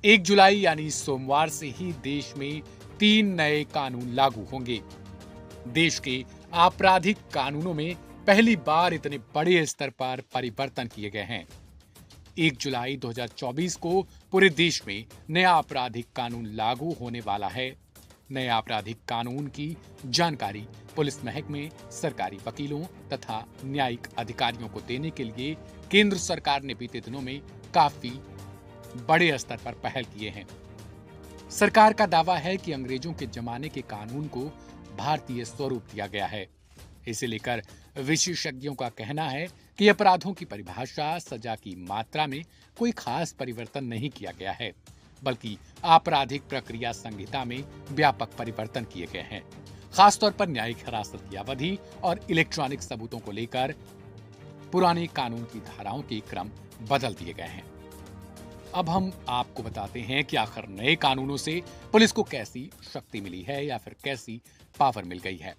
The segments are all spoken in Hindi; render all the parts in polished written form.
1 जुलाई यानी सोमवार से ही देश में 3 नए कानून लागू होंगे। देश के आपराधिक कानूनों में पहली बार इतने बड़े स्तर पर परिवर्तन किए गए हैं। 1 जुलाई 2024 को पूरे देश में नया आपराधिक कानून लागू होने वाला है। नए आपराधिक कानून की जानकारी पुलिस महकमे, सरकारी वकीलों तथा न्यायिक अधिकारियों को देने के लिए केंद्र सरकार ने बीते दिनों में काफी बड़े स्तर पर पहल किए हैं। सरकार का दावा है कि अंग्रेजों के जमाने के कानून को भारतीय स्वरूप दिया गया है। इसे लेकर विशेषज्ञों का कहना है कि अपराधों की परिभाषा, सजा की मात्रा में कोई खास परिवर्तन नहीं किया गया है, बल्कि आपराधिक प्रक्रिया संहिता में व्यापक परिवर्तन किए गए हैं। खासतौर पर न्यायिक हिरासत की अवधि और इलेक्ट्रॉनिक सबूतों को लेकर पुराने कानून की धाराओं के क्रम बदल दिए गए हैं। अब हम आपको बताते हैं कि आखिर नए कानूनों से पुलिस को कैसी शक्ति मिली है या फिर कैसी पावर मिल गई है।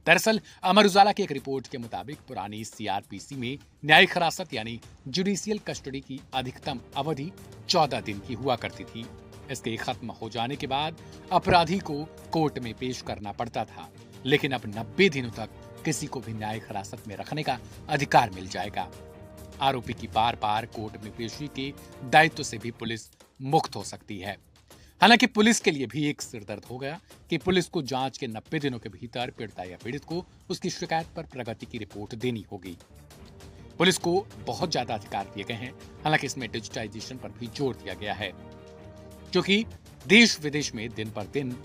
दरअसल अमर उजाला की एक रिपोर्ट के मुताबिक पुरानी सीआरपीसी में न्यायिक हिरासत यानी जुडिशियल कस्टडी की अधिकतम अवधि 14 दिन की हुआ करती थी। इसके खत्म हो जाने के बाद अपराधी को कोर्ट में पेश करना पड़ता था, लेकिन अब 90 दिनों तक किसी को भी न्यायिक हिरासत में रखने का अधिकार मिल जाएगा। आरोपी की बार बार कोर्ट में पेशी के दायित्व से भी पुलिस मुक्त हो सकती है। हालांकि पुलिस के लिए भी एक सिरदर्द हो गया कि पुलिस को जांच के 90 दिनों के भीतर पीड़िता या पीड़ित को उसकी शिकायत पर प्रगति की रिपोर्ट देनी होगी। पुलिस को बहुत ज्यादा अधिकार दिए गए हैं। हालांकि इसमें डिजिटाइजेशन पर भी जोर दिया गया है, क्योंकि देश विदेश में दिन पर दिन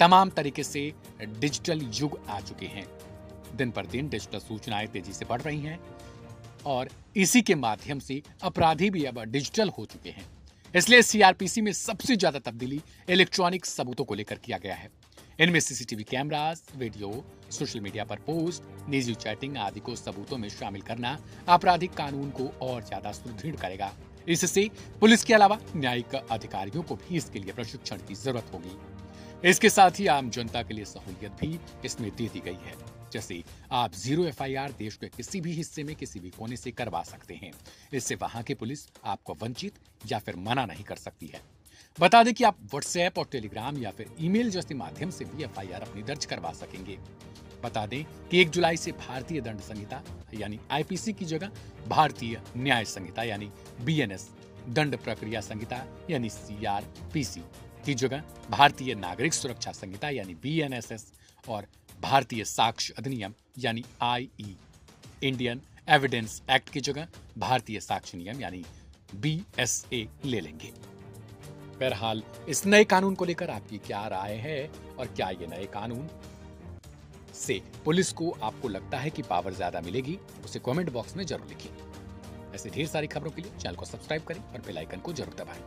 तमाम तरीके से डिजिटल युग आ चुके हैं। दिन पर दिन डिजिटल सूचनाएं तेजी से बढ़ रही हैं और इसी के माध्यम से अपराधी भी अब डिजिटल हो चुके हैं। इसलिए सीआरपीसी में सबसे ज्यादा तब्दीली इलेक्ट्रॉनिक सबूतों को लेकर किया गया है। इनमें CCTV cameras, video, social media पर पोस्ट, निजी चैटिंग आदि को सबूतों में शामिल करना आपराधिक कानून को और ज्यादा सुदृढ़ करेगा। इससे पुलिस के अलावा न्यायिक अधिकारियों को भी इसके लिए प्रशिक्षण की जरूरत होगी। इसके साथ ही आम जनता के लिए सहूलियत भी इसमें दे दी गई है। जैसे आप 0 एफआईआर देश के किसी भी हिस्से में किसी भी कोने से करवा सकते हैं। इससे वहां की पुलिस आपको वंचित या फिर मना नहीं कर सकती है। बता दें कि आप व्हाट्सएप और टेलीग्राम या फिर ईमेल जैसे माध्यम से भी एफआईआर अपनी दर्ज करवा सकेंगे। बता दें कि 1 जुलाई से भारतीय दंड संहिता यानी आईपीसी की जगह भारतीय न्याय संहिता यानी बीएनएस, दंड प्रक्रिया संहिता यानी सीआरपीसी की जगह भारतीय नागरिक सुरक्षा संहिता यानी बीएनएसएस और भारतीय साक्ष्य अधिनियम यानी आईई, इंडियन एविडेंस एक्ट की जगह भारतीय साक्ष्य नियम यानी बीएसए ले लेंगे। बहरहाल इस नए कानून को लेकर आपकी क्या राय है और क्या ये नए कानून से पुलिस को आपको लगता है कि पावर ज्यादा मिलेगी, उसे कमेंट बॉक्स में जरूर लिखिए। ऐसे ढेर सारी खबरों के लिए चैनल को सब्सक्राइब करें और बेल आइकन को जरूर दबाएं।